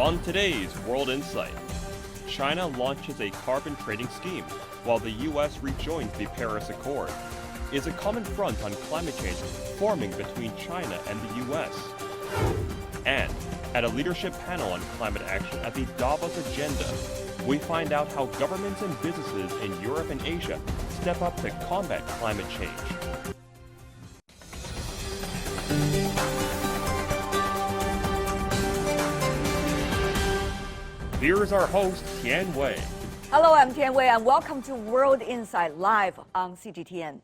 On today's World Insight, China launches a carbon trading scheme while the U.S. rejoins the Paris Accord. Is a common front on climate change forming between China and the U.S.? And at a leadership panel on climate action at the Davos Agenda, we find out how governments and businesses in Europe and Asia step up to combat climate change. Here is our host, Tian Wei. Hello, I'm Tian Wei, and welcome to World Insight Live on CGTN.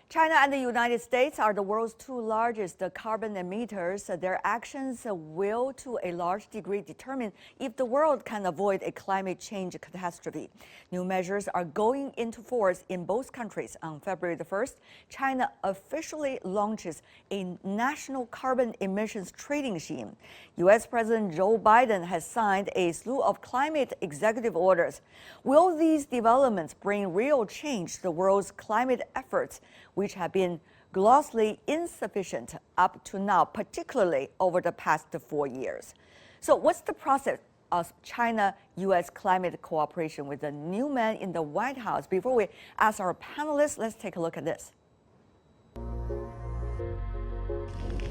China and the United States are the world's two largest carbon emitters. Their actions will, to a large degree, determine if the world can avoid a climate change catastrophe. New measures are going into force in both countries. On February the 1st, China officially launches a national carbon emissions trading scheme. U.S. President Joe Biden has signed a slew of climate executive orders. Will these developments bring real change to the world's climate efforts, which have been grossly insufficient up to now, particularly over the past 4 years? So what's the process of China-U.S. climate cooperation with the new man in the White House? Before we ask our panelists, let's take a look at this.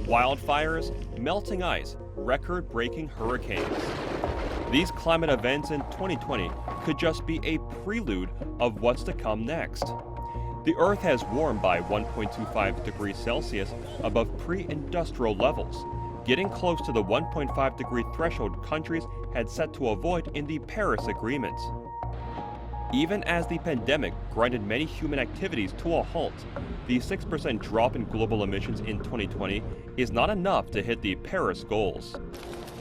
Wildfires, melting ice, record-breaking hurricanes. These climate events in 2020 could just be a prelude of what's to come next. The Earth has warmed by 1.25 degrees Celsius above pre-industrial levels, getting close to the 1.5 degree threshold countries had set to avoid in the Paris Agreement. Even as the pandemic grinded many human activities to a halt, the 6% drop in global emissions in 2020 is not enough to hit the Paris goals.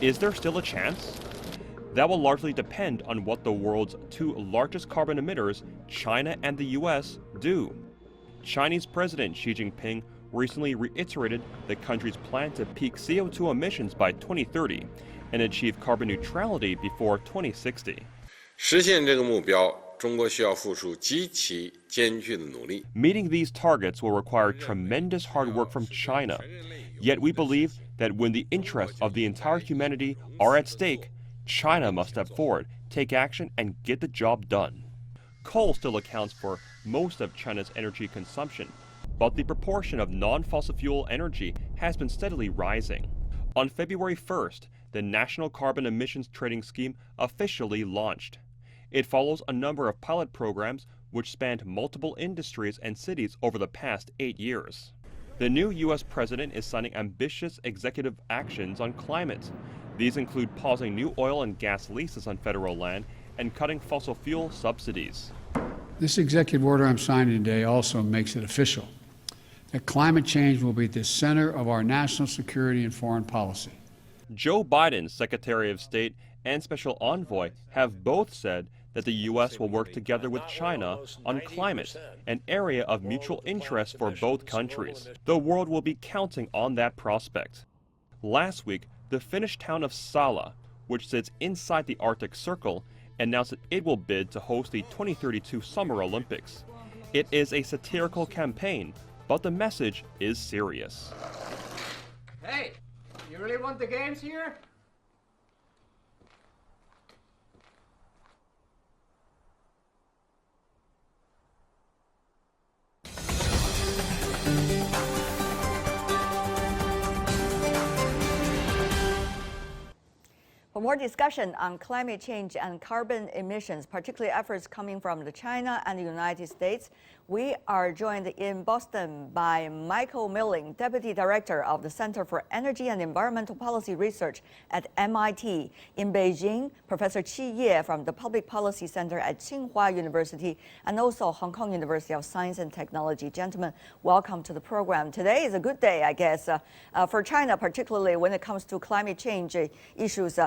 Is there still a chance? That will largely depend on what the world's two largest carbon emitters, China and the U.S., do. Chinese President Xi Jinping recently reiterated the country's plan to peak CO2 emissions by 2030 and achieve carbon neutrality before 2060. 实现这个目标，中国需要付出极其艰巨的努力。 Meeting these targets will require tremendous hard work from China. Yet we believe that when the interests of the entire humanity are at stake, China must step forward, take action, and get the job done. Coal still accounts for most of China's energy consumption, but the proportion of non-fossil fuel energy has been steadily rising. On February 1st, the National Carbon Emissions Trading Scheme officially launched. It follows a number of pilot programs which spanned multiple industries and cities over the past 8 years. The new U.S. president is signing ambitious executive actions on climate. These include pausing new oil and gas leases on federal land and cutting fossil fuel subsidies. This executive order I'm signing today also makes it official that climate change will be at the center of our national security and foreign policy. Joe Biden, Secretary of State and Special Envoy, have both said that the U.S. will work together with China on climate, an area of mutual interest for both countries. The world will be counting on that prospect. Last week, the Finnish town of Salla, which sits inside the Arctic Circle, announced that it will bid to host the 2032 Summer Olympics. It is a satirical campaign, but the message is serious. Hey, you really want the games here? For more discussion on climate change and carbon emissions, particularly efforts coming from China and the United States, we are joined in Boston by Michael Milling, Deputy Director of the Center for Energy and Environmental Policy Research at MIT. In Beijing, Professor Qi Ye from the Public Policy Center at Tsinghua University, and also Hong Kong University of Science and Technology. Gentlemen, welcome to the program. Today is a good day, I guess, for China, particularly when it comes to climate change issues.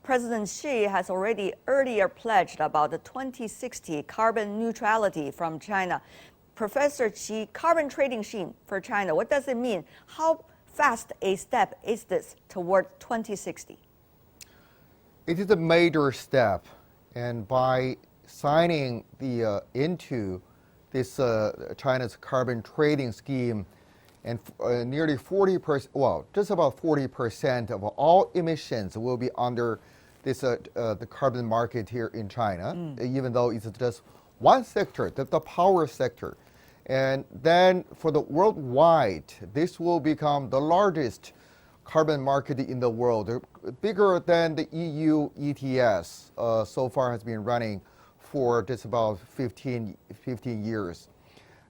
President Xi has already earlier pledged about the 2060 carbon neutrality from China. Professor Qi, carbon trading scheme for China, what does it mean? How fast a step is this toward 2060? It is a major step, and by signing into this China's carbon trading scheme, and nearly 40%, well, just about 40% of all emissions will be under this the carbon market here in China, even though it's just one sector, the power sector. And then for the worldwide, this will become the largest carbon market in the world, bigger than the EU ETS so far has been running for just about 15 years.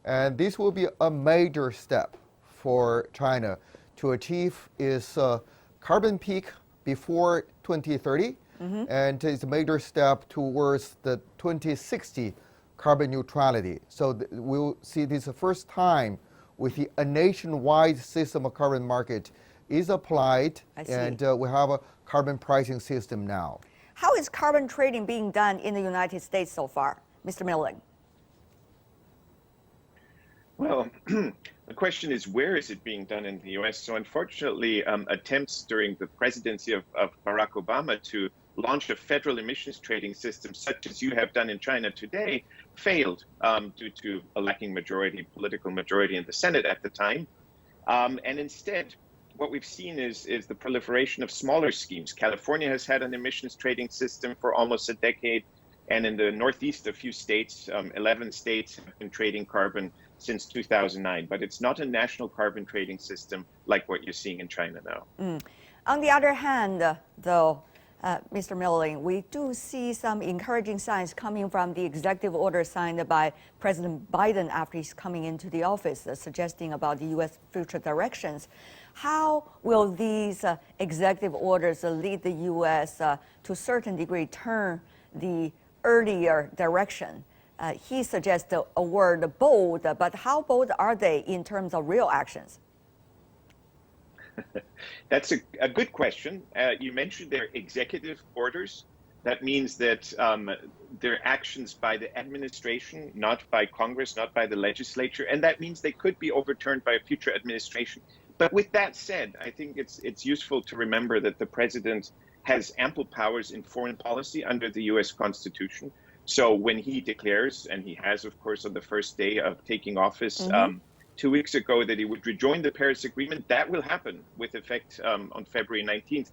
And this will be a major step for China to achieve its carbon peak before 2030, and it's a major step towards the 2060 carbon neutrality. So we'll see this the first time with a nationwide system of carbon market is applied, and we have a carbon pricing system now. How is carbon trading being done in the United States so far, Mr. Milling? Well, the question is, where is it being done in the U.S.? So unfortunately, attempts during the presidency of Barack Obama to launch a federal emissions trading system, such as you have done in China today, failed due to a lacking political majority in the Senate at the time. And instead, what we've seen is the proliferation of smaller schemes. California has had an emissions trading system for almost a decade. And in the Northeast, a few states, 11 states have been trading carbon since 2009. But it's not a national carbon trading system like what you're seeing in China now. On the other hand, though, Mr. Milling, we do see some encouraging signs coming from the executive order signed by President Biden after he's coming into the office, suggesting about the U.S. future directions. How will these executive orders lead the U.S. To a certain degree turn the earlier direction? He suggests a word bold, but how bold are they in terms of real actions? That's a good question. You mentioned their executive orders. That means that they're actions by the administration, not by Congress, not by the legislature, and that means they could be overturned by a future administration. But with that said, I think it's useful to remember that the president has ample powers in foreign policy under the U.S. Constitution. So when he declares, and he has, of course, on the first day of taking office 2 weeks ago, that he would rejoin the Paris Agreement, that will happen with effect on February 19th,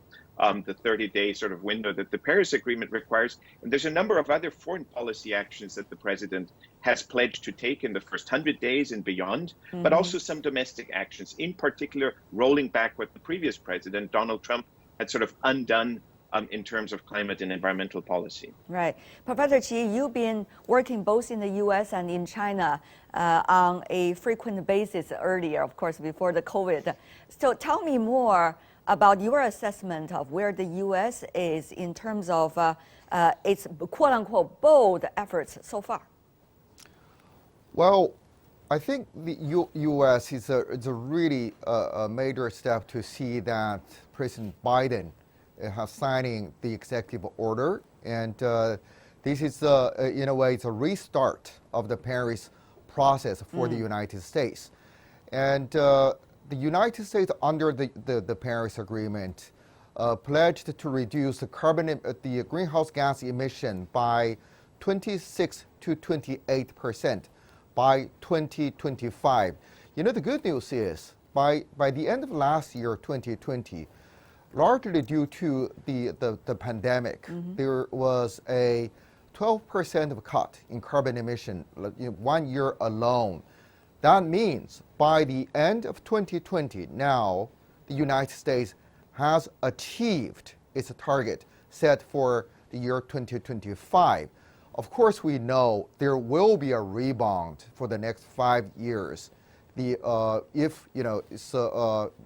the 30-day sort of window that the Paris Agreement requires. And there's a number of other foreign policy actions that the president has pledged to take in the first 100 days and beyond, but also some domestic actions, in particular, rolling back what the previous president, Donald Trump, had sort of undone in terms of climate and environmental policy. Right. Professor Qi, you've been working both in the U.S. and in China on a frequent basis earlier, of course, before the COVID. So tell me more about your assessment of where the U.S. is in terms of its quote-unquote bold efforts so far. Well, I think the U.S. is a really a major step to see that President Biden has signing the executive order, and this is in a way it's a restart of the Paris process for the United States, and the United States under the Paris Agreement pledged to reduce the greenhouse gas emission by 26 to 28% by 2025. You know, the good news is by the end of last year, 2020. Largely due to the pandemic, there was a 12% of cut in carbon emission in 1 year alone. That means by the end of 2020, now the United States has achieved its target set for the year 2025. Of course, we know there will be a rebound for the next 5 years. If you know,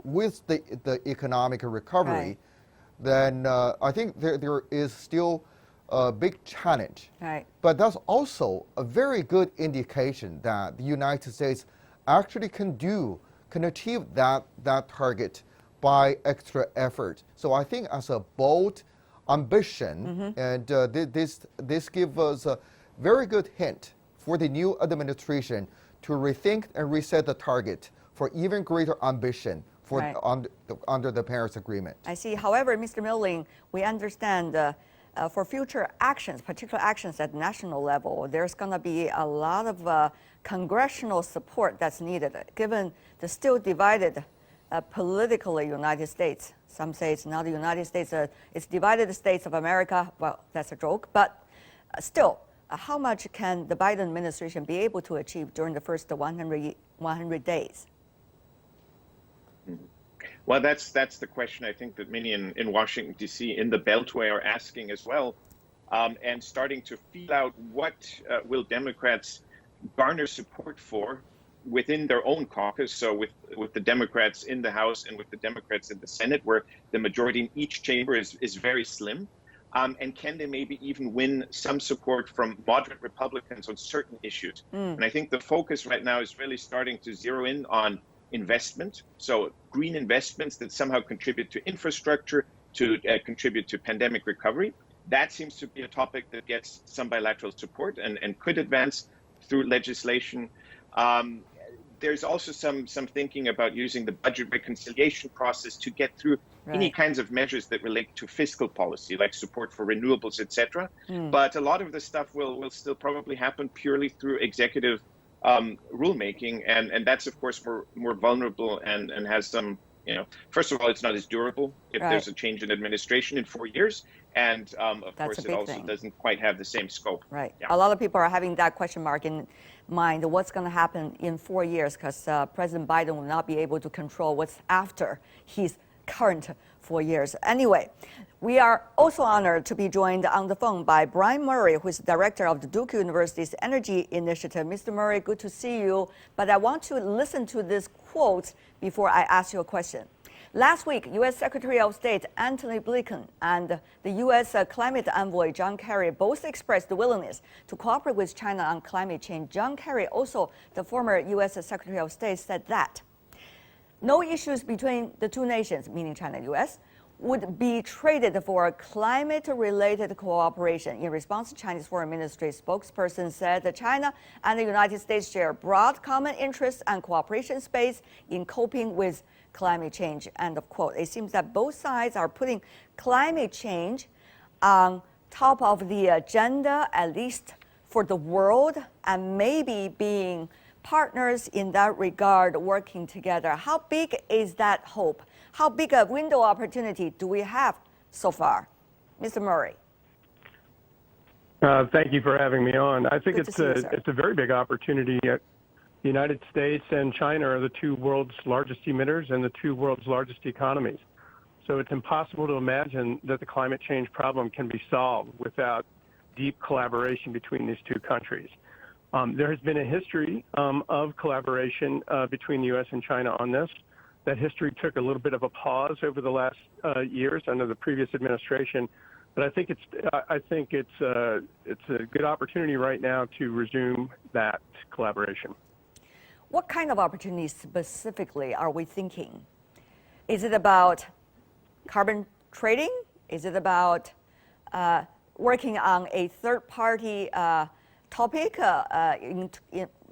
with the economic recovery, then I think there is still a big challenge. Right. But that's also a very good indication that the United States actually can achieve that target by extra effort. So I think as a bold ambition, and this gives us a very good hint for the new administration to rethink and reset the target for even greater ambition for under the Paris Agreement. I see. However, Mr. Milling, we understand for future actions, particular actions at national level, there's going to be a lot of congressional support that's needed, given the still divided politically United States. Some say it's not the United States, it's divided states of America. Well, that's a joke, but still, how much can the Biden administration be able to achieve during the first 100 days? Well, that's the question I think that many in Washington, D.C., in the Beltway are asking as well, and starting to feel out what will Democrats garner support for within their own caucus, so with the Democrats in the House and with the Democrats in the Senate, where the majority in each chamber is very slim. And can they maybe even win some support from moderate Republicans on certain issues? And I think the focus right now is really starting to zero in on investment, so green investments that somehow contribute to infrastructure, to contribute to pandemic recovery. That seems to be a topic that gets some bilateral support and could advance through legislation. There's also some thinking about using the budget reconciliation process to get through any kinds of measures that relate to fiscal policy, like support for renewables, etc. But a lot of the stuff will still probably happen purely through executive rulemaking, and that's of course more vulnerable and has some, first of all, it's not as durable if there's a change in administration in 4 years, and of course it also doesn't quite have the same scope. Right. Yeah. A lot of people are having that question mark in mind, what's going to happen in 4 years, because President Biden will not be able to control what's after his current 4 years. Anyway, we are also honored to be joined on the phone by Brian Murray, who is director of the Duke University's Energy Initiative. Mr. Murray, good to see you, but I want to listen to this quote before I ask you a question. Last week, U.S. Secretary of State Antony Blinken and the U.S. climate envoy John Kerry both expressed the willingness to cooperate with China on climate change. John Kerry, also the former U.S. Secretary of State, said that no issues between the two nations, meaning China and U.S., would be traded for climate-related cooperation. In response, Chinese Foreign Ministry spokesperson said that China and the United States share broad common interests and cooperation space in coping with climate change. End of quote. It seems that both sides are putting climate change on top of the agenda, at least for the world, and maybe being partners in that regard, working together. How big is that hope? How big a window opportunity do we have so far? Mr. Murray. Thank you for having me on. I think it's a very big opportunity. The United States and China are the two world's largest emitters and the two world's largest economies. So it's impossible to imagine that the climate change problem can be solved without deep collaboration between these two countries. There has been a history of collaboration between the U.S. and China on this. That history took a little bit of a pause over the last years under the previous administration, but I think it's a good opportunity right now to resume that collaboration. What kind of opportunities specifically are we thinking? Is it about carbon trading? Is it about working on a third-party topic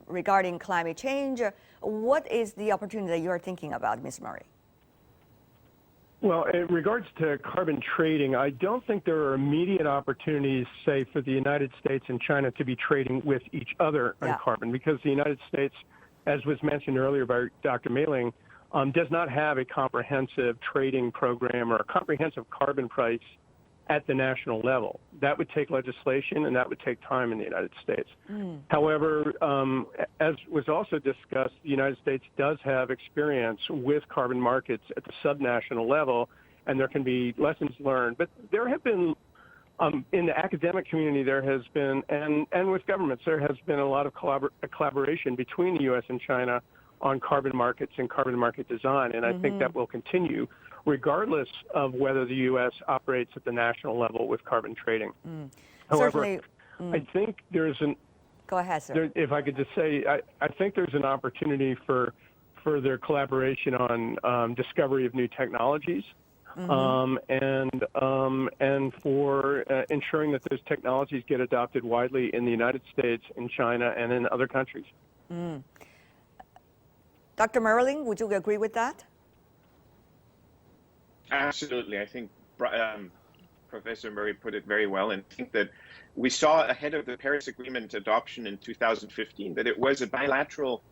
regarding climate change? What is the opportunity that you are thinking about, Ms. Murray? Well, in regards to carbon trading, I don't think there are immediate opportunities, say, for the United States and China to be trading with each other on carbon, because the United States, as was mentioned earlier by Dr. Mailing, does not have a comprehensive trading program or a comprehensive carbon price at the national level. That would take legislation and that would take time in the United States. However, as was also discussed, the United States does have experience with carbon markets at the subnational level, and there can be lessons learned. But there have been, in the academic community, there has been, and with governments, there has been a lot of collaboration between the U.S. and China on carbon markets and carbon market design, and I think that will continue regardless of whether the U.S. operates at the national level with carbon trading. However, I think there's an... Go ahead, sir. If I could just say, I think there's an opportunity for further collaboration on discovery of new technologies and for ensuring that those technologies get adopted widely in the United States, in China, and in other countries. Dr. Merling, would you agree with that? Absolutely. I think Professor Murray put it very well, and I think that we saw ahead of the Paris Agreement adoption in 2015 that it was bilateral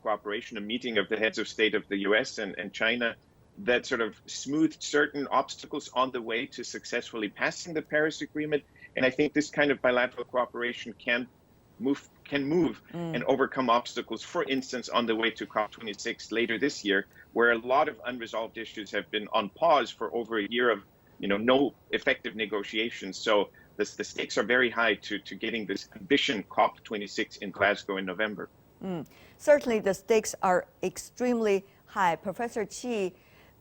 cooperation, a meeting of the heads of state of the U.S. and China that sort of smoothed certain obstacles on the way to successfully passing the Paris Agreement. And I think this kind of bilateral cooperation can move and overcome obstacles, for instance, on the way to COP26 later this year, where a lot of unresolved issues have been on pause for over a year of no effective negotiations. So the stakes are very high to getting this ambition COP26 in Glasgow in November. Certainly the stakes are extremely high. Professor Qi,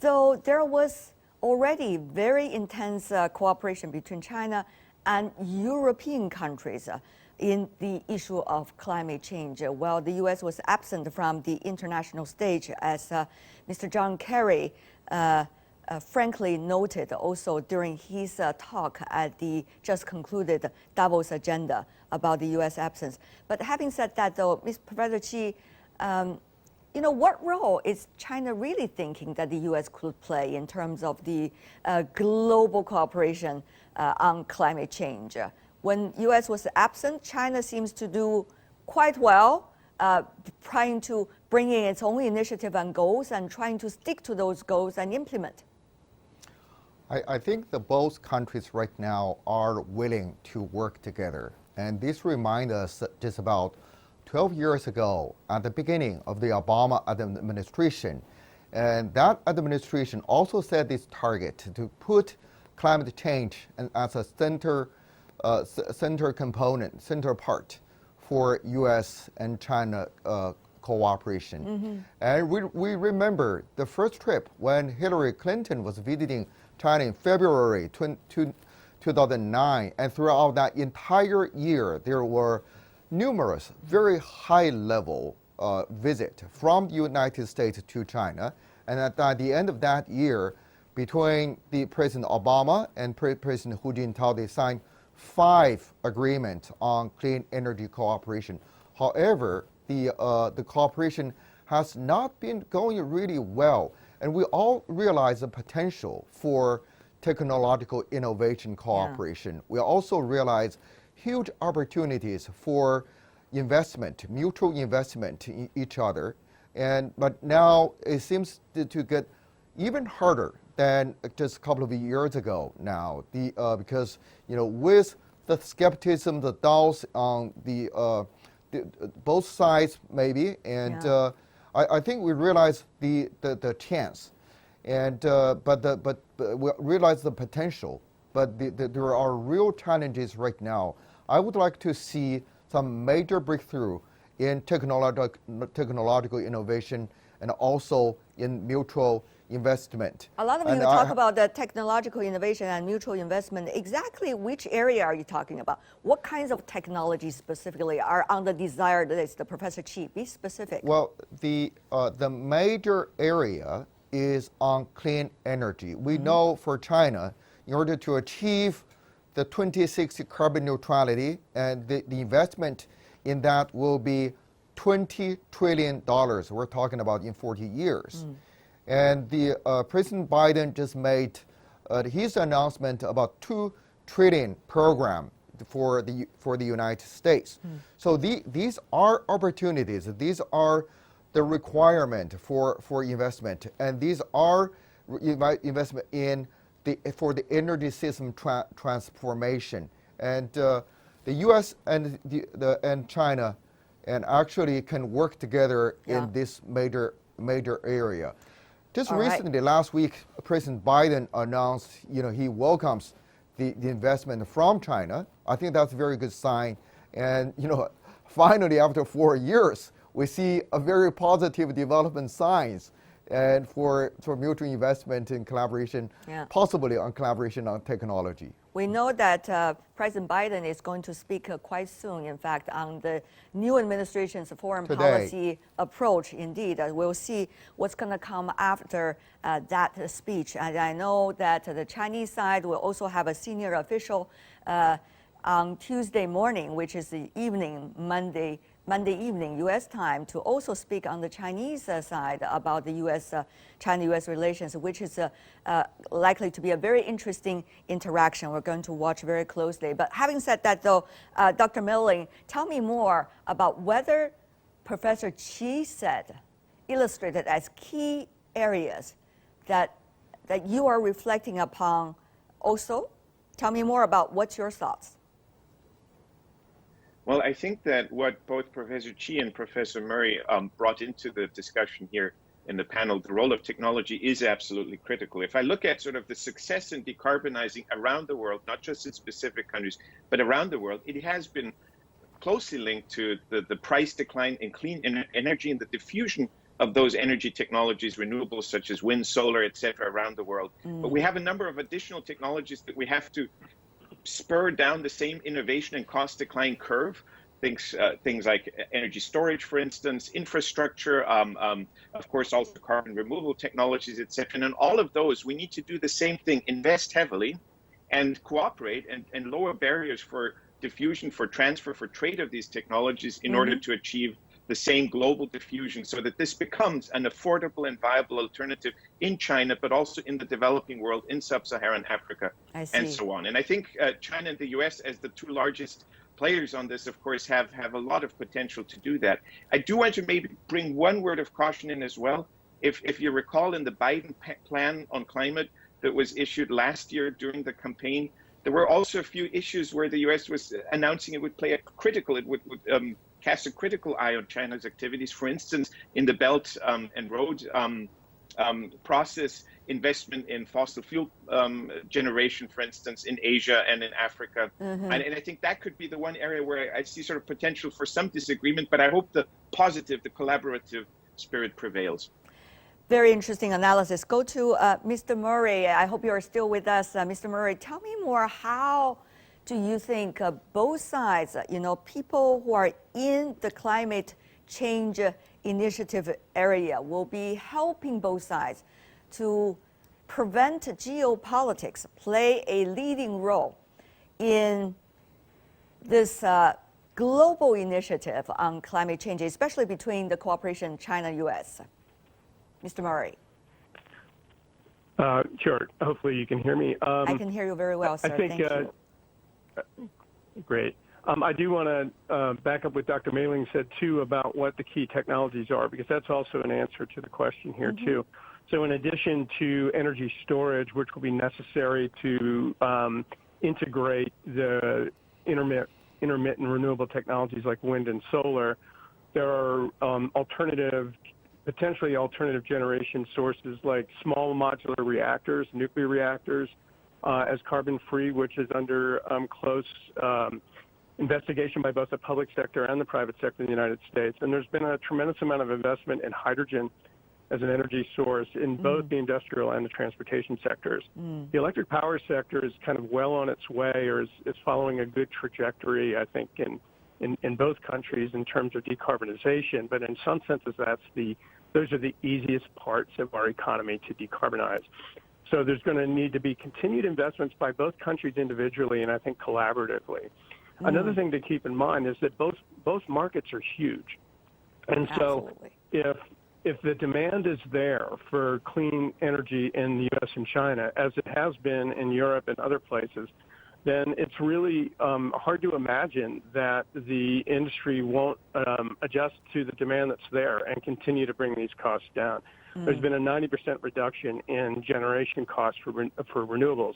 though there was already very intense cooperation between China and European countries in the issue of climate change, while the U.S. was absent from the international stage, as Mr. John Kerry frankly noted also during his talk at the just concluded Davos agenda about the U.S. absence. But having said that, though, Ms. Professor Qi, what role is China really thinking that the U.S. could play in terms of the global cooperation on climate change? When U.S. was absent, China seems to do quite well, trying to bring in its own initiative and goals and trying to stick to those goals and implement. I think that both countries right now are willing to work together. And this reminds us that just about 12 years ago, at the beginning of the Obama administration, and that administration also set this target to put climate change as a center component, center part for U.S. and China cooperation. And we remember the first trip when Hillary Clinton was visiting China in February 2009, and throughout that entire year, there were numerous very high-level visits from the United States to China. And at the end of that year, between the President Obama and President Hu Jintao, they signed 5 agreements on clean energy cooperation. However, the cooperation has not been going really well, and we all realize the potential for technological innovation cooperation. Yeah. We also realize huge opportunities for investment, mutual investment in each other. But now it seems to get even harder than just a couple of years ago now, because with the skepticism, the doubts on both sides maybe, and yeah. I think we realize the chance, and but we realize the potential, but there are real challenges right now. I would like to see some major breakthrough in technological innovation and also in mutual investment. A lot of you talk about the technological innovation and mutual investment. Exactly which area are you talking about? What kinds of technologies specifically are on the desired list? Professor Qi, be specific. Well, the major area is on clean energy. We know for China, in order to achieve the 2060 carbon neutrality, and the investment in that will be $20 trillion. We're talking about in 40 years. And President Biden just made his announcement about $2 trillion program for the United States. So these are opportunities. These are the requirement for investment, and these are investment for the energy system transformation. And the U.S. and China and actually can work together in this major area. Just recently, last week, President Biden announced, he welcomes the investment from China. I think that's a very good sign. And, finally, after 4 years, we see a very positive development signs and for mutual investment and collaboration, possibly on collaboration on technology. We know that President Biden is going to speak quite soon, in fact, on the new administration's foreign policy approach. Indeed, we'll see what's going to come after that speech. And I know that the Chinese side will also have a senior official on Tuesday morning, which is the evening, Monday Monday evening, U.S. time, to also speak on the Chinese side about the China-U.S. relations, which is likely to be a very interesting interaction. We're going to watch very closely. But having said that, though, Dr. Milling, tell me more about whether Professor Qi said, illustrated as key areas that you are reflecting upon also. Tell me more about what's your thoughts. Well, I think that what both Professor Qi and Professor Murray brought into the discussion here in the panel, the role of technology is absolutely critical. If I look at sort of the success in decarbonizing around the world, not just in specific countries, but around the world, it has been closely linked to the price decline in clean energy and the diffusion of those energy technologies, renewables such as wind, solar, et cetera, around the world. But we have a number of additional technologies that we have to spur down the same innovation and cost decline curve. Things like energy storage, for instance, infrastructure, of course, also carbon removal technologies, et cetera. And in all of those, we need to do the same thing, invest heavily and cooperate and lower barriers for diffusion, for transfer, for trade of these technologies in order to achieve the same global diffusion so that this becomes an affordable and viable alternative in China, but also in the developing world, in sub-Saharan Africa, and so on. And I think China and the U.S. as the two largest players on this, of course, have a lot of potential to do that. I do want to maybe bring one word of caution in as well. If you recall in the Biden plan on climate that was issued last year during the campaign, there were also a few issues where the U.S. was announcing it would play a critical, it would cast a critical eye on China's activities, for instance, in the Belt and Road process, investment in fossil fuel generation, for instance, in Asia and in Africa. And I think that could be the one area where I see sort of potential for some disagreement, but I hope the positive, the collaborative spirit prevails. Very interesting analysis. Go to Mr. Murray. I hope you are still with us. Mr. Murray, tell me more. How do you think both sides, people who are in the climate change initiative area will be helping both sides to prevent geopolitics, play a leading role in this global initiative on climate change, especially between the cooperation China-U.S.? Mr. Murray. Sure. Hopefully you can hear me. I can hear you very well, sir. I think, Thank you. Great. I do want to back up what Dr. Mailing said, too, about what the key technologies are, because that's also an answer to the question here, too. So in addition to energy storage, which will be necessary to integrate the intermittent renewable technologies like wind and solar, there are potentially alternative generation sources like small modular reactors, nuclear reactors, as carbon-free, which is under close investigation by both the public sector and the private sector in the United States. And there's been a tremendous amount of investment in hydrogen as an energy source in both the industrial and the transportation sectors. The electric power sector is kind of well on its way, or is following a good trajectory, I think, in both countries in terms of decarbonization. But in some senses, those are the easiest parts of our economy to decarbonize. So there's going to need to be continued investments by both countries individually and I think collaboratively. Another thing to keep in mind is that both markets are huge. And so if the demand is there for clean energy in the U.S. and China, as it has been in Europe and other places, then it's really hard to imagine that the industry won't adjust to the demand that's there and continue to bring these costs down. There's been a 90% reduction in generation costs for renewables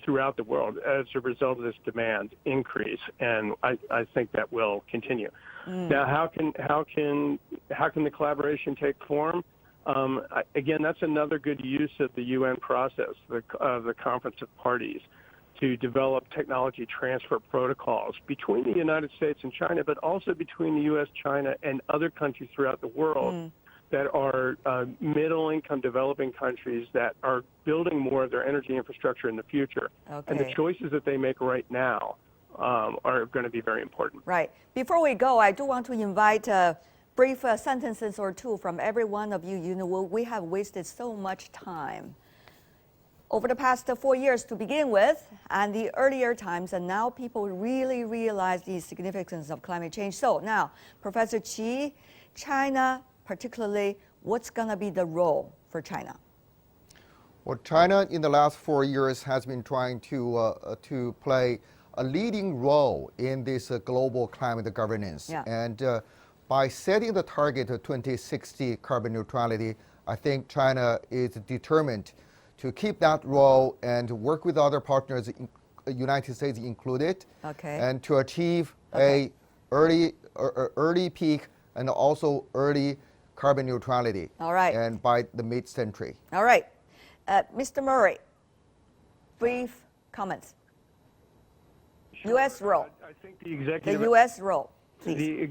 throughout the world as a result of this demand increase, and I think that will continue. Now, how can the collaboration take form? Again, that's another good use of the UN process, the Conference of Parties, to develop technology transfer protocols between the United States and China, but also between the U.S., China, and other countries throughout the world that are middle-income developing countries that are building more of their energy infrastructure in the future. And the choices that they make right now are going to be very important. Right. Before we go, I do want to invite brief sentences or two from every one of you. We have wasted so much time. over the past 4 years to begin with, and the earlier times, and now people really realize the significance of climate change. So now, Professor Qi, China particularly, what's going to be the role for China? Well, China in the last 4 years has been trying to play a leading role in this global climate governance. Yeah. And by setting the target of 2060 carbon neutrality, I think China is determined to keep that role and work with other partners, United States included, Okay. and to achieve a early peak and also early carbon neutrality. All right. And by the mid-century. All right. Mr. Murray, brief comments. U.S. role. I think the executive. The U.S. role, please.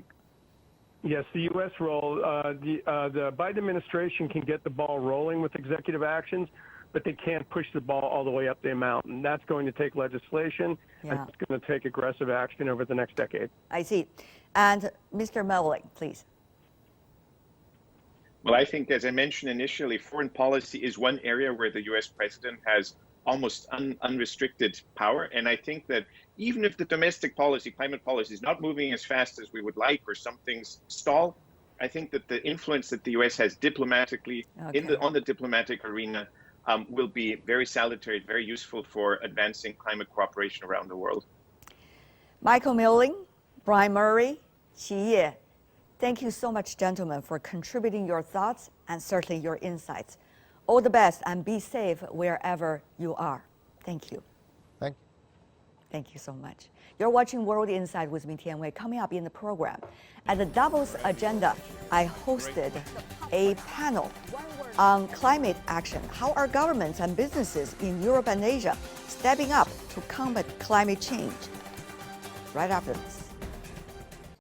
Yes, the U.S. role. The Biden administration can get the ball rolling with executive actions, but they can't push the ball all the way up the mountain. That's going to take legislation, and it's going to take aggressive action over the next decade. I see. And Mr. Melling, please. Well, I think, as I mentioned initially, foreign policy is one area where the U.S. president has almost unrestricted power. And I think that even if the domestic policy, climate policy, is not moving as fast as we would like, or some things stall, I think that the influence that the U.S. has diplomatically on the diplomatic arena will be very salutary, very useful for advancing climate cooperation around the world. Michael Milling, Brian Murray, Qi Ye, thank you so much, gentlemen, for contributing your thoughts and certainly your insights. All the best and be safe wherever you are. Thank you. Thank you. Thank you so much. You're watching World Insight with me, Tian Wei. Coming up in the program, at the Davos agenda, I hosted a panel on climate action. How are governments and businesses in Europe and Asia stepping up to combat climate change? Right after this.